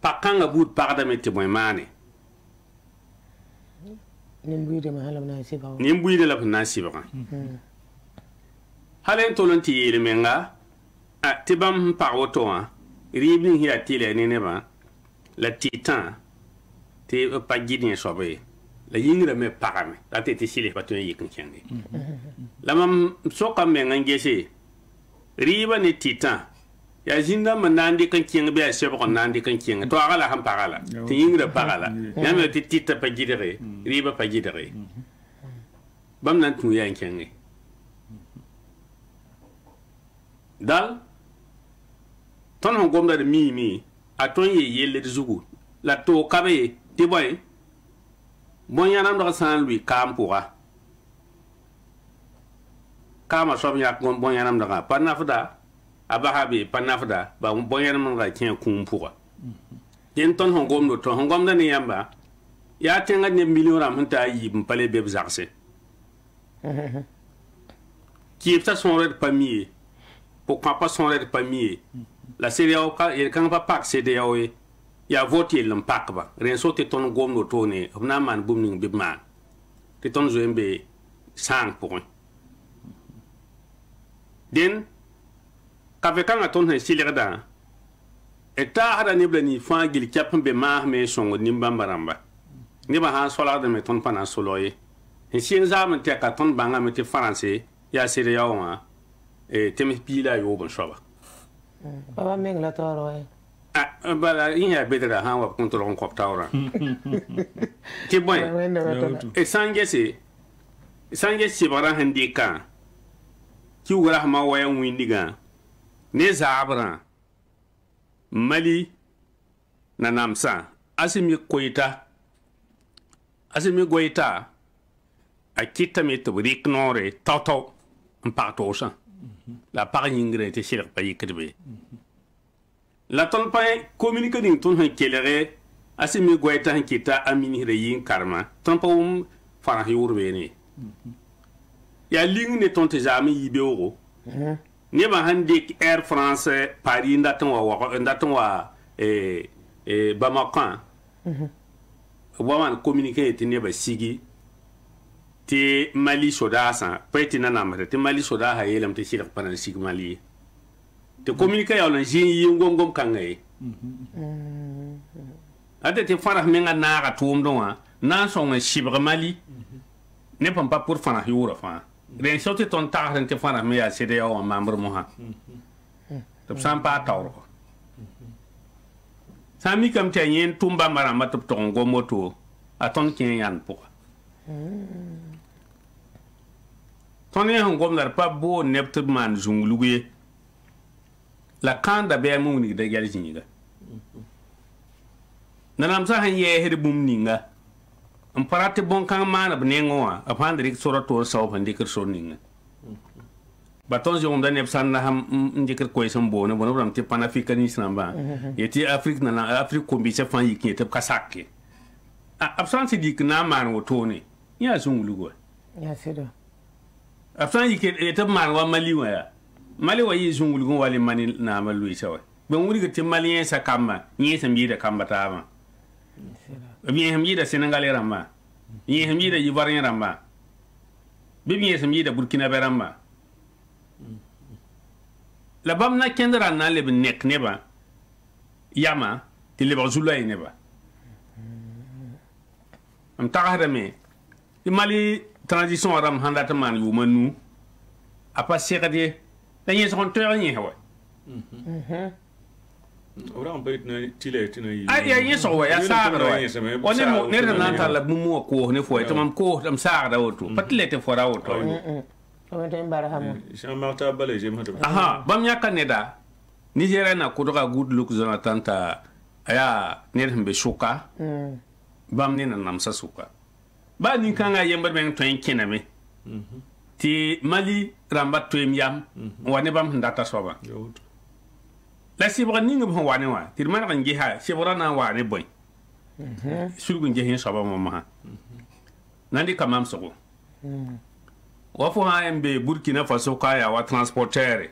pakanga bud parda meti moy mane nimbuide ma halam na siba nimbuide la na siba halen tolonti yele menga ti bam pa woto wa ribni hiya tile ne ba la titan ti pa gidin sobe la yingra me parame la te sile pa to yikin kenge la mam soka me ngangese riba ne titan ya jinda manandi kan kenge be sebe kon nandi kan kenge to agala ham parala ti yingra parala ya me ti tita pa gidere riba pa gidere bam nan tu yan kenge dal ton hon gomda de mi aton ye yelle de zugu la to kabe ti boy bon yanam do san lui kampura kama sob yak bon yanam da panafda abahabi panafda ba bon yanam ga kien kumpura den ton hon gomdo to hon gomda ni yamba ya tenga ne million ram hanta yi pale be bizarse qui est son red pamier pour pas son red pamier la CEDEAO il kan pa pak CEDEAO ya vote lam pak ba ren so te ton gomno to ne na man bumning bi man te ton zoembe sang point den ka ve kan aton he silerda eta hada ne blani fa gil kapam be ma me songo nimbambaramba ni ba han sola de me ton pana soloye en sien zaman te ka ton banga me te français ya CEDEAO wa temi pila yo bon shoba baba meng la toro bala inya bedra han wa control ko tawra ti boy e sangese bara handika ki wura ma waya windiga ne zabra Mali na namsa asimi goita akita me to riknore toto mpatosa la par yingre te sir pa yikbe la ton pa communique din ton han kelere asimi goita han kita amini re yin karma ton pa fara yurbe ne ya ling ne ton te jami yibe oro ne ba hande Air France Paris ndaton wa Bamako wa man communiquer ti ne ba sigi ti Mali soda sa peti na namre ti Mali soda ha yelam ti sirq pana sigi Mali te communiquer ya lan jin yi ngom kangay ade ti fara menga na ga tum do wa na so nga shibra Mali ne pam pas pour fana yura fa ren so ti ton ta ren ti fara me ya cede ya wa membre mo ha to sam pa tawro sami kam te yen tumba mara matop to ngo moto aton ken yan po ton yan ngom lar pa bo nept man zungluye la kanda be mu ni de gel jinga nanam sa han ye hede bum ninga am parate bon kan mana bnengo a pandrik sura to so pandik so ninga baton jom da nepsan na ham ndikir koy sam bono bono ram te panafricanisme namba yeti afrique na afrique ko bi se fan yiki te kasake absence dik na man wotone ya zunglugo ya sedo absence yiki te man wa mali wa yi zunglugo wali mani na malu isawa ben wuri te malien sa kamba ni sam yi da kamba ta ma bi ham yi da senegalais ramba ni ham yi da ivoirien ramba bi sam yi da burkina be ramba la bam na kendra na le nek neba yama ti le bazula neba am taxara me ti Mali transition ram handa man yu manu apa sekade dañe son to ñi hawa ora on bayt na tile tina yi ay ya yeso wa ya saara wa ne mo ne na ta la mu ko ne fo tamam ko tam saara woto patlete fora woto Jean-Martin Balé je m'attends. Aha, bam yaka neda. Nigeria na kutoka good look Jonathan ta aya ne shuka. Bam ne na namsa suka. Ba ni kanga yemba ben to enkename. Ti Mali ramba to yam wane bam ndata soba. La sibra ninga bo wane wa. Ti man kan giha sibra na wane boy. Sulgu ngehin soba mama. Nandi kamam soko. Wafo HMB Burkina Faso kaya wa transporteur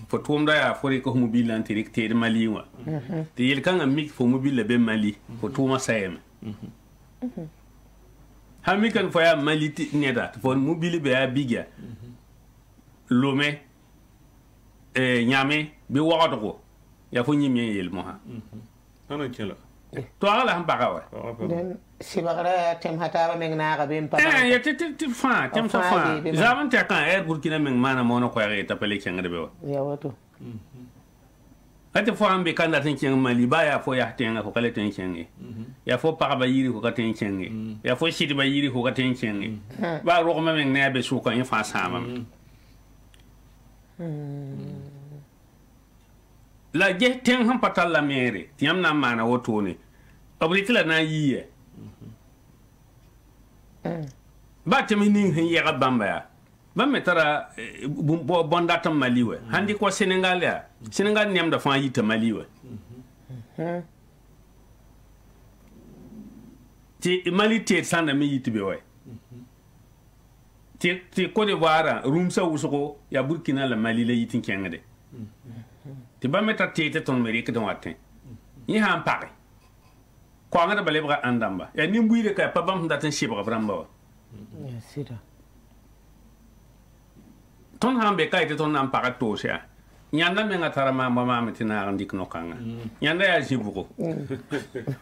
fo tumda ya fori ko mobile antiricte de Mali wa te yel kan amik fo mobile be Mali fo tuma sayem hami kan fo ya Mali ti neda fo mobile be ya bigya lome nyame be wado ko ya fo nyimye yel mo ha ana kela to ala han bagawa sibagara tem hataba meng na ga bem pa ya ti fa tem sa fa zaman ta kan Burkina meng mana mono ko ya ta pele kenga de be ya wato ate fo ambe kan da tin kenga Mali ba ya fo ya tenga ko kale tin kenga ya fo pa ba yiri ko ka tin kenga ya fo shidi ba yiri ko ka tin kenga ba ro ko meng na be su ko en fa sama la je ten han patal la mere tiam na mana woto ne obritila na yiye ba temi ning hin yega bamba ya ba metara bondatam Maliwe handi ko Senegal ya Senegal nem da fa yita Maliwe ti Mali te sanda mi yiti be way ti Côte d'Ivoire rumsa wusuko ya Burkina la Mali la yitin kengade ti ba meta tete ton Amerique don watin yi han pare ko ngada balebra andamba ya nimbuire ka pa bam daten shibra bramba wa ya sida ton hambe kay te ton nam pare to sia nyanda me ngatara mama metina ndik no kanga nyanda ya jibuko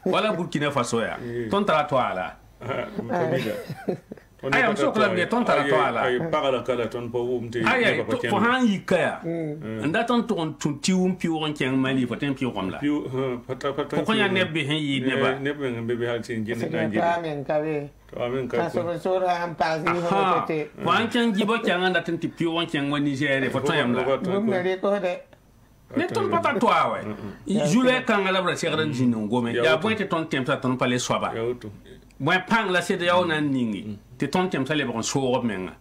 wala Burkina Faso ya ton tara to ala ay am so kala be ton tara to ala ay pagala kala ton po umte ay fo han yikaya nda ton ton tiwum piwon ken Mali fo ten piw komla piw pata ko nya nebbe hen yi neba nebbe ngbe be hal tin jinn ta danji men kabe to amen ka so so am pas ni ho te fo an ken gibo ken anda ten ti piwon ken woni Nigeria fo ton yamla bum na re ko de ne ton pata to awe jule kan ngala bra segran jinno ngome ya boite ton tempa ton pale soba yautu boy pang la sede yaw nan ningi te ton tempa le bon so menga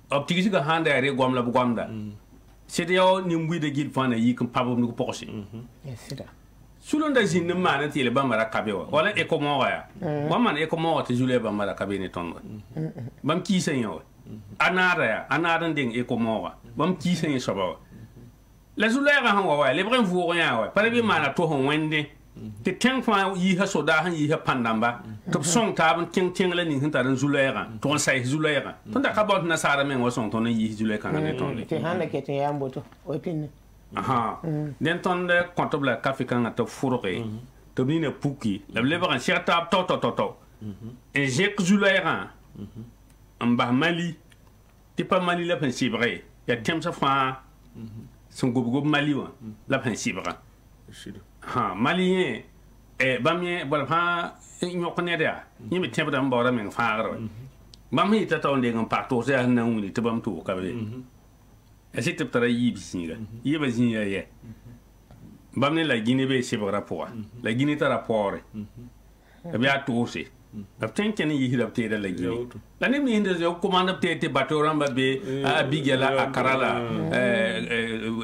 optiki ga handa re gomla bu gomda sede yaw ni mbuide gil fana yi kan pabum ni ko pokosi ya sida sulon da jinne mana ti le bamara kabewa wala e ko mo ya wa man e ko mo te jule bamara kabe ni ton bam ki sen yaw anara ya anara ndeng e ko mo wa bam ki sen soba la jule ga han wa le bren vo ya wa pare bi mana to hon wende te tẽng fãa yiisã soda sẽn yiisã pãndãmba tɩ b sõng taab n tẽng la ning sẽn tar n zu-loɛɛgã tɩg n saɩs zu-loɛɛgã tõnd da ka bao tɩ nasaara meng wa sõng tõnd n yiis zu-loɛ-kãngã ne tõnde tɩ sãn da ket n yaa n boto wa pĩnne dẽn tõnd kõt b la kafe-kãngã tɩ b fʋrge tɩ b nina puki la b lebg n seg taab tao n zẽk zu-loɛɛgã n bas mali tɩ pa mali la b sẽn sɩbge yaa tẽmsã fãa sẽn gob mali wã la b sẽn sɩbga mali yẽ bãmb yẽ bala fãa yõk ned yaa yẽ me tẽbda n baooda meng fãagr wa bãmb sẽn yɩta tao n deng n pak tʋʋs yaa sẽn na n wuni tɩ bãmb tʋʋka be a sɩd tɩ b tara yiib zĩiga yɩba zĩiga yɛ bãmb ne la gĩne bee sɩbgrã pʋga la gĩne tara paoore b yaa tʋʋse b tõe n kẽn n yisda b teeda la gĩne la neb yĩsda commande b teed tɩ bato rãmba be a bigya la akara la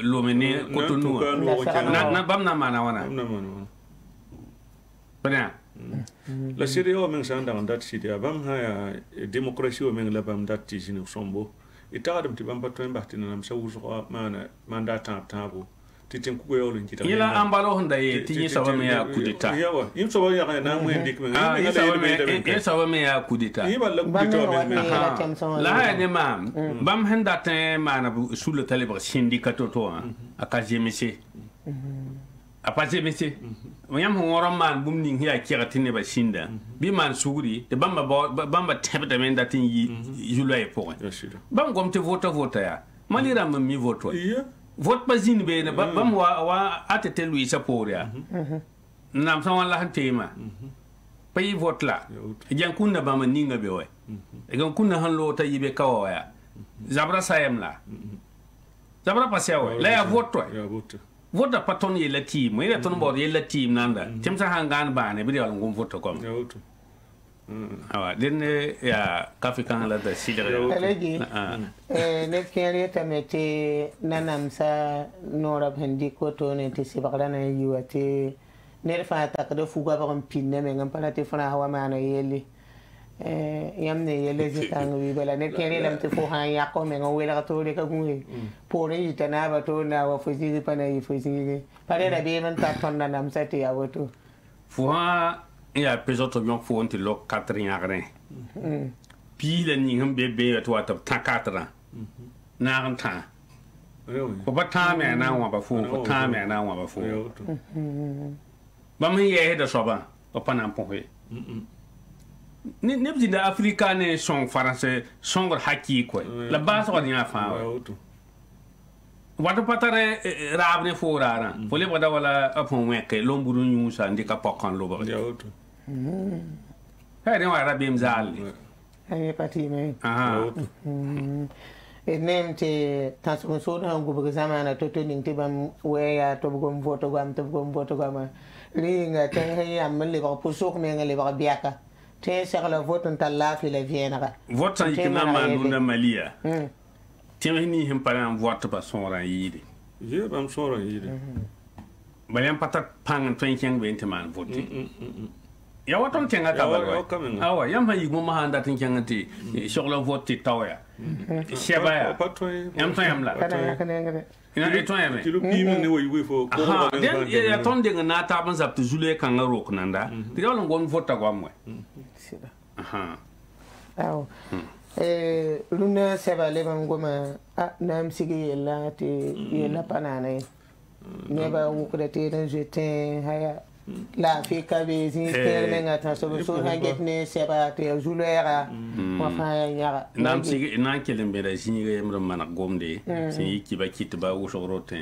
lome ne kotonuwã bãmb na n maana wãna bõe la sɩd yaa wa meng sã n dag n dat sɩd yaa bãmb sã yaa démocratie wa meng la bãmb dat tɩ zĩnig sõmbo y tagdm tɩ bãmb pa tõe n bas tɩ nanamsã wʋsga maan daa tãab tãabo tɩ tẽn kuga yaool n kɩtg yẽla ambalo sẽn da ye tɩ yẽ soaba me yaa coup d'état yẽ soaba yãg na n wẽn dɩk yẽ soaba me yaa coup d'état yẽ bala coup d'état la sã yaa ne maam bãmb sẽn dat n maana sula t'a lebg sĩndika to-to wã a ka zemse a pa zemse yãmb sẽn wõr n maan bũmb ning sẽn yaa kɛg tɩ nebã sĩnda bɩ maan sugri tɩ bãmba tẽbdame n dat n yi zu-loɛɛ pʋgẽ bãmb gom tɩ vota yaa mali rãmb n mi vote wa vote pa zĩnd beene bãmb wa a tɩ tɩ luɩɩsã poor yaa namsã wã la sẽn teemã pa yɩ vote la gãn kũnna bãmb n ninga be wa gãn kũnna sẽn loog t'a yibe ka wa yaa zabra sayem la zabra pa sɛ wa la yaa vote wa vote pa tõnd yella tɩɩm yẽla tõnd baood yella tɩɩm nanda tẽmsã sãn gãan baane bɩ d yaool n gom vote kom awa dẽnd yaa kafe-kãngã la da sɩdg alagi neb kẽer yetame tɩ nanamsã noorã b sẽn dɩk wotone tɩ sɩbgrã na n yi wa tɩ ned fãa takda fugabg n pĩnda meng n pa ra tɩ fãa wa maana yelle yãmb ne yella zĩ-kãng wi bala ned kẽer yeelame tɩ fo sã n yãk f meng n welg toore ka gũe poor n yita naaba toor na wa fo zĩig pa na yɩ fo zĩige pa rẽda beem n tar tõnd nanamsã tɩ yaa woto fo sã n yaa pesg tɩ b yõk foon tɩ lok 4 yãgrẽ piis la ning sẽn be beeya tɩ wa tɩ b tã 4rã naag n tã fo pa tãag me a na n wãba fo fo tãag me a na n wãba fo bãmb sẽn yɛɛsda soabã b pa na n põs ye neb zĩnda afrika ne sõng farãse sõngr hakɩɩk wa la baasgd yã fãa wa wat pa tar raab ne fo raarã fo lebgda wala b sẽn wẽke lombur n yũusa n dɩka pɔk n lobge rẽ wa ra beem zaalle pa tɩɩme d neem tɩ tãsg n sood sãn gubg zãmaana to-to ning tɩ bãmb wɛɛ yaa tɩ b gom voto goam tɩ b gom voto goamã rɩɩnga tɩ sẽn yãmb n lebg pʋ-sok meng n lebg bɩaka tɩ n segla vote n tar laafɩ la vẽenega vote sã n yik na n maan dũnda mali yaa tẽms nins sẽn pa na n vote pa sõorã n yɩɩde bãmb sõorã n yɩɩde bala yãmb pa tar pãng n tõe n kẽng be n tɩ maan vote ya wa tõnd tẽngã ka bal wa awa yãmb sã n yik mõma sã n dat n kẽng tɩ segl n vote tɩ tao yaa sɛba yaa yãmb tõe yãmb la ya tõnd deng n na n taab n zab tɩ zu-loɛ-kãngã rok nanda tɩ yaool n gomd vota goam wɛ rũnã sɛba leb n goma naam sig yella tɩ yella pa naana ye nebã wʋkda tɩ yed n zoe tẽ haya laafɩ ka be zĩig kẽer menga tãsb sor sã get ne sɛba tɩ ya zu-loɛɛga wã fãa yaa yãga na n kell n bẽda zĩiga yembd n maneg gomde sẽn yɩ kiba kɩtba wʋsg rotẽ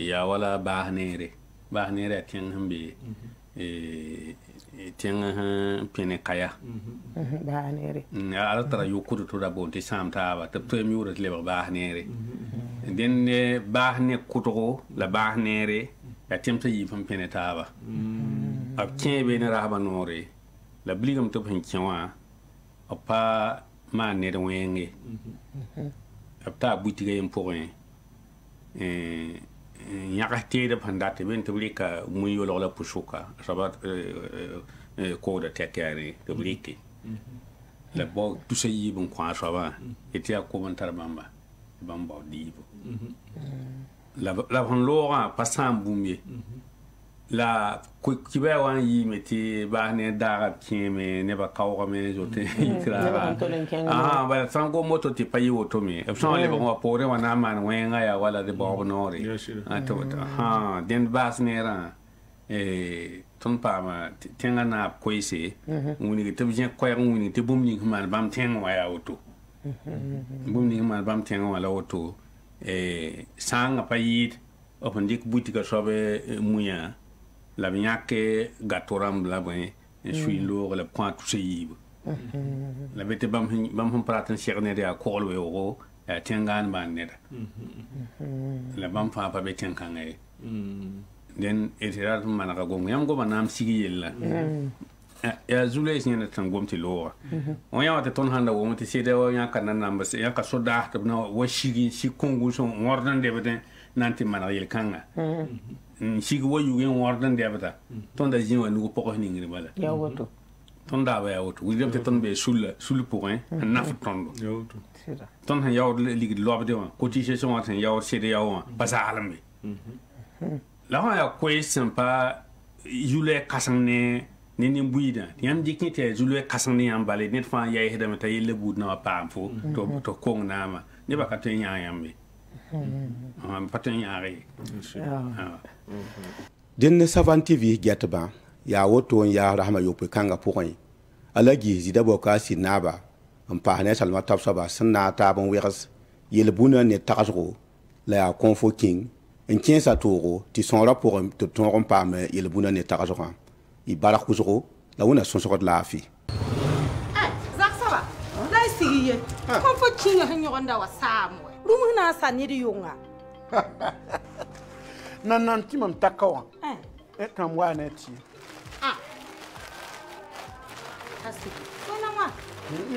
yaa wala baas neere yaa tẽng sẽn be tẽng sẽn pẽne kaya baas neere ala tara yʋkd tɩ ra boon tɩ sãam taaba tɩ b tõe yʋʋda tɩ lebg baas neere dẽnd baas ne kʋtgo la baas neere yaa tẽmsã yiib sẽn pẽne taaba b kẽ be ne rasbã noore la bilgame tɩ b sẽn kẽ wã b pa maan ned wẽnge b taa buitga yen pʋgẽ yãgs teedb sẽn dat tɩ ben tɩ b rɩka mui-yolg la pʋsʋka soaba koogda tɛk yaa re tɩ b rɩke la bao tusa yiib n kõ a soabã tɩ yaa kom n tar bãmba tɩ bãmb bao diibu la b sẽn loogã pa sãam bũmb ye la ki ba wan yi meti ba ne daga kime ne ba kawo me zo te ikra ba sango moto ti payi woto me e so le ba pore wana man wenga ya wala de bo nori ato den bas ne ra ton pa ma tenga na koise nguni te bien koy nguni te bum ni man bam tenga wa ya woto bum ni man bam tenga wala woto sanga payi opon dik butika sobe muya la binyake gatoram la ben suis lourd le point tout c'est la bete bam praten cherne de akol we ro tengan ban ne la bam fa pa be tenkan ay den etirat man ga gom yam go manam sigi yella ya zule is ne tan gom ti lo on ya wata ton handa wo mti sede wo ya kan nan ba ya ka soda ta na wo shigi shi kongu so ngordan de beten nanti man yel kanga shigi wo yugen ngordan de beta ton da jinwa nugo poko ni ngri bala ya woto ton da ba ya woto wi dem te ton be sul pour un naf ton ya woto ton han yaw ligi lob de wa ko ti se so tan yaw sede yaw ba sa alambe la ha ya question pa yule kasane ni buida yam dikni te zulu kasani yam bale net fa yayi hedama tay le bud na pam fo to kong nama ni baka to nya yambe patin yaari den ne savant tv getba ya woto ya rahma yope kanga pokoy alagi zidabo ka sinaba am pa ne salma tapsaba sanna ta bon wirs yel buna ne takasro la ya confo king en kiensa toro ti son rapport to ton pa me yel buna ne takasro i bara kuzoro la una son sokot la fi zak saba dai sigiye kon fo kinga hanyo onda wa samwe rumu na saniri yunga nan timam takawa kam wana ti asi kona wa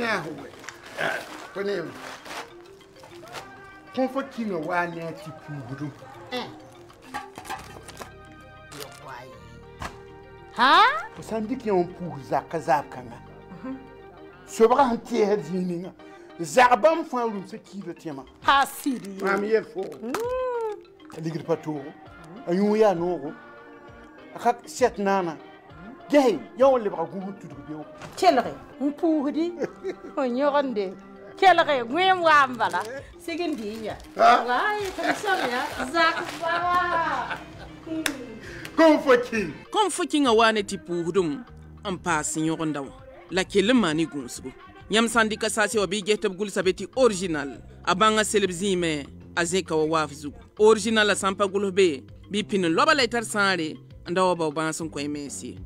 ya huwe kone kon fo kinga wana ti pugudu ha sandik yon pour zakazakanga sobra hanti hedzinga zabam fanlu se kilo tema ha siri mam yel fo ligir pato ayu ya no akak set nana gay yon le bra gumu tudu bio kelre mpuhdi onyoronde kelre ngwem wambala sigindinya ngai tamsamya zak baba Kom fokin a wane tipu hudum an pasin yogondaw la kelin mani gunsu nyam sandi ka sase wa bi getab gul sabeti original abanga selebzime azeka wa wafzu original la sampa gulbe bi pinin loba laitar sare ndawa ba ban sun koy mesi